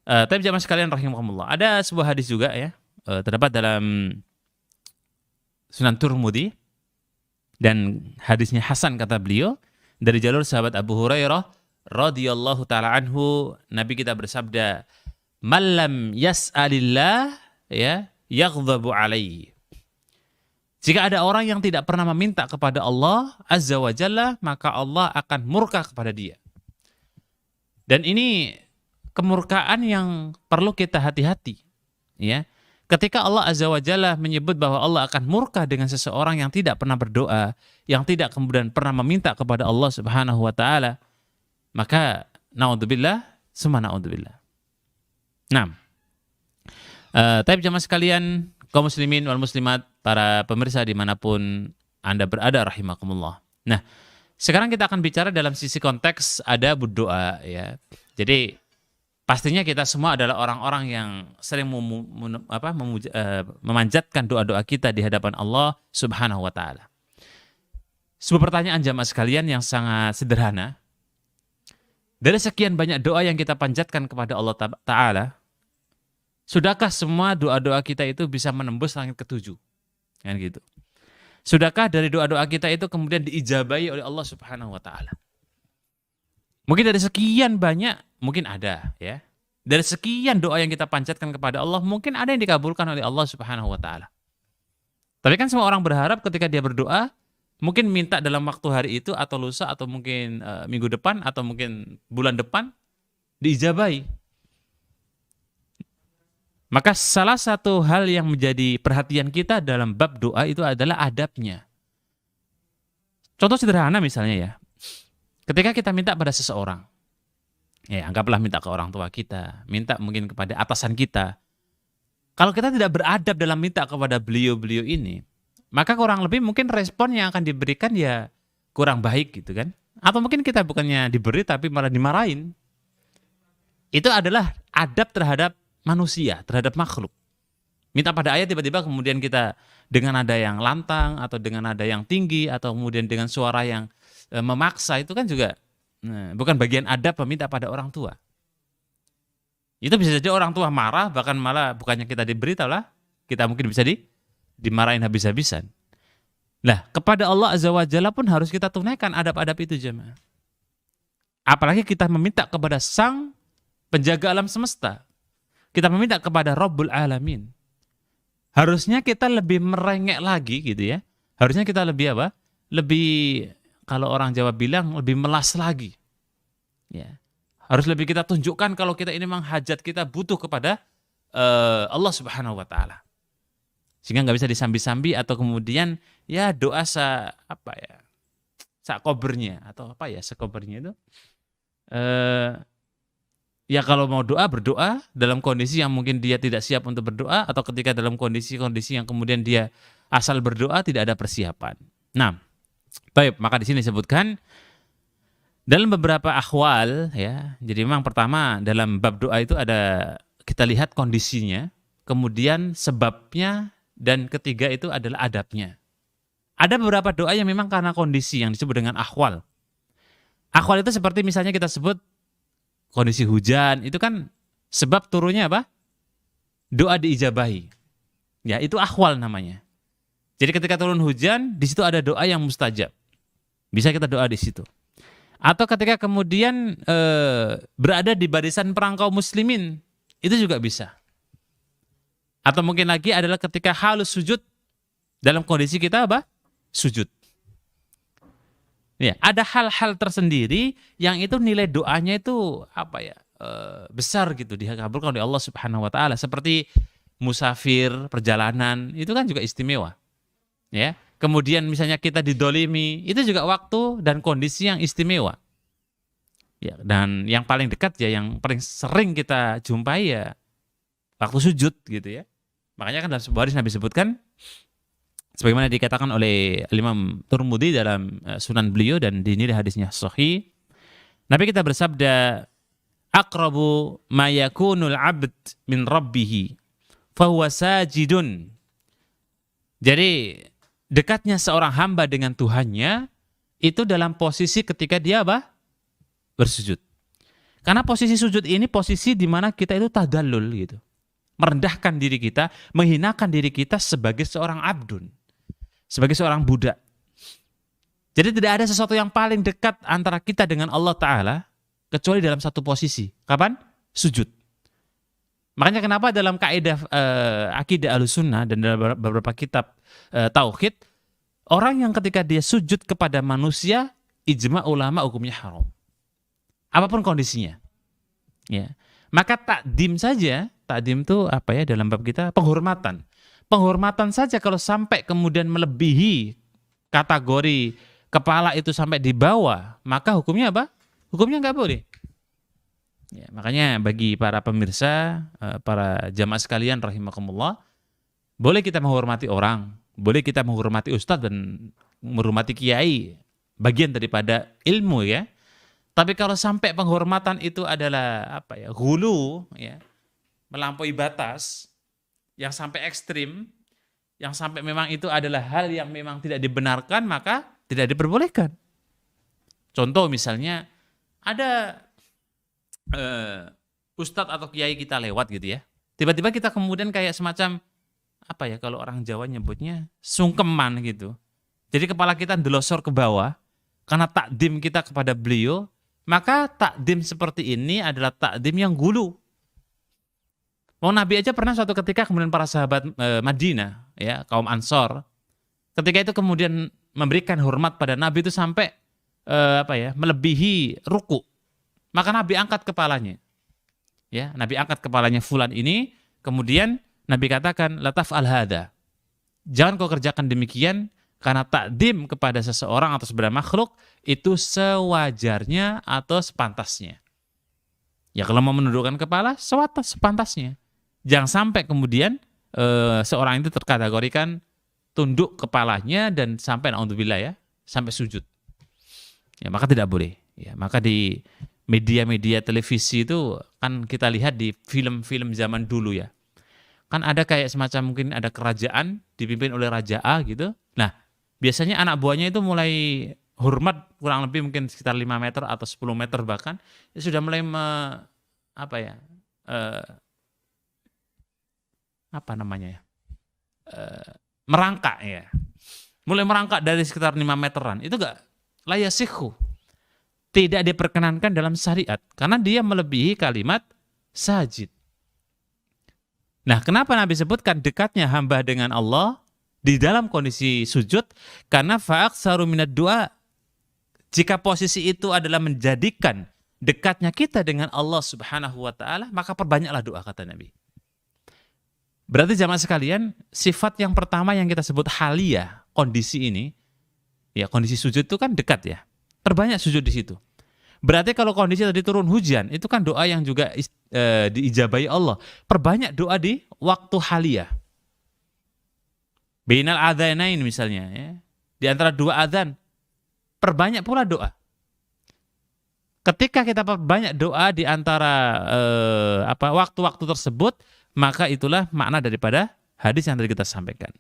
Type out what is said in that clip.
Tapi jamaah sekalian rahimakumullah, ada sebuah hadis juga ya, terdapat dalam Sunan Turmudi dan hadisnya hasan kata beliau dari jalur sahabat Abu Hurairah radhiyallahu taala anhu. Nabi kita bersabda, "Malam yas'alillah ya yaghdabu alaihi." Jika ada orang yang tidak pernah meminta kepada Allah Azza wa Jalla, maka Allah akan murka kepada dia. Dan ini kemurkaan yang perlu kita hati-hati, ya. Ketika Allah Azza wa Jalla menyebut bahwa Allah akan murka dengan seseorang yang tidak pernah berdoa, yang tidak kemudian pernah meminta kepada Allah Subhanahu wa taala, maka naudzubillah, summa naudzubillah. Nah, tapi jamaah sekalian, kaum muslimin wal muslimat, para pemirsa dimanapun Anda berada rahimakumullah. Nah, sekarang kita akan bicara dalam sisi konteks ada berdoa ya. Jadi pastinya kita semua adalah orang-orang yang sering memanjatkan doa-doa kita di hadapan Allah Subhanahu wa taala. Sebuah pertanyaan jamaah sekalian yang sangat sederhana. Dari sekian banyak doa yang kita panjatkan kepada Allah taala, sudahkah semua doa-doa kita itu bisa menembus langit ketujuh? Kan gitu. Sudahkah dari doa-doa kita itu kemudian diijabahi oleh Allah Subhanahu wa taala? Mungkin dari sekian banyak, mungkin ada ya. Dari sekian doa yang kita panjatkan kepada Allah, mungkin ada yang dikabulkan oleh Allah Subhanahu wa taala. Tapi kan semua orang berharap ketika dia berdoa, mungkin minta dalam waktu hari itu atau lusa atau mungkin minggu depan atau mungkin bulan depan diijabahi. Maka salah satu hal yang menjadi perhatian kita dalam bab doa itu adalah adabnya. Contoh sederhana misalnya ya, ketika kita minta pada seseorang, ya anggaplah minta ke orang tua kita, minta mungkin kepada atasan kita. Kalau kita tidak beradab dalam minta kepada beliau-beliau ini, maka kurang lebih mungkin respon yang akan diberikan ya kurang baik gitu kan. Atau mungkin kita bukannya diberi tapi malah dimarahin. Itu adalah adab terhadap manusia, terhadap makhluk. Minta pada ayat tiba-tiba kemudian kita dengan nada yang lantang atau dengan nada yang tinggi atau kemudian dengan suara yang memaksa, itu kan juga bukan bagian adab meminta pada orang tua. Itu bisa saja orang tua marah, bahkan malah bukannya kita diberitahu lah, kita mungkin bisa dimarahin habis-habisan. Nah, kepada Allah Azza wa Jalla pun harus kita tunaikan adab-adab itu jemaah. Apalagi kita meminta kepada Sang Penjaga alam semesta. Kita meminta kepada Rabbul Alamin. Harusnya kita lebih merengek lagi gitu ya. Harusnya kita lebih apa? Lebih, kalau orang Jawa bilang, lebih melas lagi. Ya. Harus lebih kita tunjukkan kalau kita ini memang hajat kita butuh kepada Allah Subhanahu wa taala. Sehingga nggak bisa disambi-sambi atau kemudian ya doa sakobernya atau apa ya sakobernya itu. Ya kalau mau doa, berdoa dalam kondisi yang mungkin dia tidak siap untuk berdoa, atau ketika dalam kondisi-kondisi yang kemudian dia asal berdoa tidak ada persiapan. Nah, baik, maka di sini disebutkan dalam beberapa akhwal ya. Jadi memang pertama dalam bab doa itu ada kita lihat kondisinya, kemudian sebabnya, dan ketiga itu adalah adabnya. Ada beberapa doa yang memang karena kondisi yang disebut dengan akhwal. Akhwal itu seperti misalnya kita sebut kondisi hujan, itu kan sebab turunnya apa? Doa diijabahi. Ya, itu akhwal namanya. Jadi ketika turun hujan, di situ ada doa yang mustajab. Bisa kita doa di situ. Atau ketika kemudian berada di barisan perang kaum muslimin, itu juga bisa. Atau mungkin lagi adalah ketika halus sujud, dalam kondisi kita apa? Sujud. Ya, ada hal-hal tersendiri yang itu nilai doanya itu besar gitu, dikabulkan oleh Allah Subhanahu wa taala, seperti musafir, perjalanan, itu kan juga istimewa. Ya. Kemudian misalnya kita didolimi, itu juga waktu dan kondisi yang istimewa. Ya, dan yang paling dekat ya, yang paling sering kita jumpai ya waktu sujud gitu ya. Makanya kan dalam sebuah hadis Nabi sebutkan, sebagaimana dikatakan oleh Imam Turmudi dalam sunan beliau dan dinilai hadisnya sahih, Nabi kita bersabda, aqrabu ma yakunul abd min rabbih fahuwa sajidun. Jadi dekatnya seorang hamba dengan Tuhannya itu dalam posisi ketika dia apa? Bersujud. Karena posisi sujud ini posisi di mana kita itu tadallul gitu. Merendahkan diri kita, menghinakan diri kita sebagai seorang abdun, sebagai seorang budak. Jadi tidak ada sesuatu yang paling dekat antara kita dengan Allah Ta'ala kecuali dalam satu posisi. Kapan? Sujud. Makanya kenapa dalam kaidah akidah Ahlussunnah dan dalam beberapa kitab tauhid, orang yang ketika dia sujud kepada manusia, ijma ulama hukumnya haram. Apapun kondisinya. Ya. Maka takdim saja, takdim itu apa ya dalam bab kita? Penghormatan. Penghormatan saja kalau sampai kemudian melebihi kategori kepala itu sampai di bawah, maka hukumnya apa? Hukumnya nggak boleh. Ya, makanya bagi para pemirsa, para jamaah sekalian rahimakumullah, boleh kita menghormati orang, boleh kita menghormati ustadz dan menghormati kiai, bagian daripada ilmu ya. Tapi kalau sampai penghormatan itu adalah apa ya, ghulu ya, melampaui batas, yang sampai ekstrim, yang sampai memang itu adalah hal yang memang tidak dibenarkan, maka tidak diperbolehkan. Contoh misalnya ada ustadz atau kiai kita lewat gitu ya, tiba-tiba kita kemudian kayak semacam apa ya, kalau orang Jawa nyebutnya sungkeman gitu. Jadi kepala kita ndelosor ke bawah karena takdim kita kepada beliau, maka takdim seperti ini adalah takdim yang gulu. Mau Nabi aja pernah suatu ketika kemudian para sahabat Madinah ya, kaum Ansor, ketika itu kemudian memberikan hormat pada Nabi itu sampai melebihi ruku. Maka Nabi angkat kepalanya. Ya, Nabi angkat kepalanya fulan ini, kemudian Nabi katakan, la taf'al hadza. Jangan kau kerjakan demikian, karena takdim kepada seseorang atau sebenarnya makhluk itu sewajarnya atau sepantasnya. Ya kalau mau menundukkan kepala, sepantasnya. Jangan sampai kemudian seorang itu terkategorikan tunduk kepalanya dan sampai naudzubillah ya, sampai sujud. Ya, maka tidak boleh. Ya, maka di media-media televisi itu kan kita lihat di film-film zaman dulu ya. Kan ada kayak semacam mungkin ada kerajaan dipimpin oleh raja A gitu. Nah, biasanya anak buahnya itu mulai hormat kurang lebih mungkin sekitar 5 meter atau 10 meter bahkan, itu sudah mulai merangkak ya. Mulai merangkak dari sekitar 5 meteran. Itu enggak layasihu. Tidak diperkenankan dalam syariat karena dia melebihi kalimat sajid. Nah, kenapa Nabi sebutkan dekatnya hamba dengan Allah di dalam kondisi sujud? Karena fa'aksaru minad du'a. Jika posisi itu adalah menjadikan dekatnya kita dengan Allah Subhanahu wa taala, maka perbanyaklah doa kata Nabi. Berarti jamaah sekalian, sifat yang pertama yang kita sebut haliyah, kondisi ini, ya kondisi sujud itu kan dekat ya. Perbanyak sujud di situ. Berarti kalau kondisi tadi turun hujan, itu kan doa yang juga diijabahi Allah. Perbanyak doa di waktu haliyah. Bainal adzanain misalnya ya. Di antara dua adzan, perbanyak pula doa. Ketika kita perbanyak doa di antara waktu-waktu tersebut, maka itulah makna daripada hadis yang tadi kita sampaikan.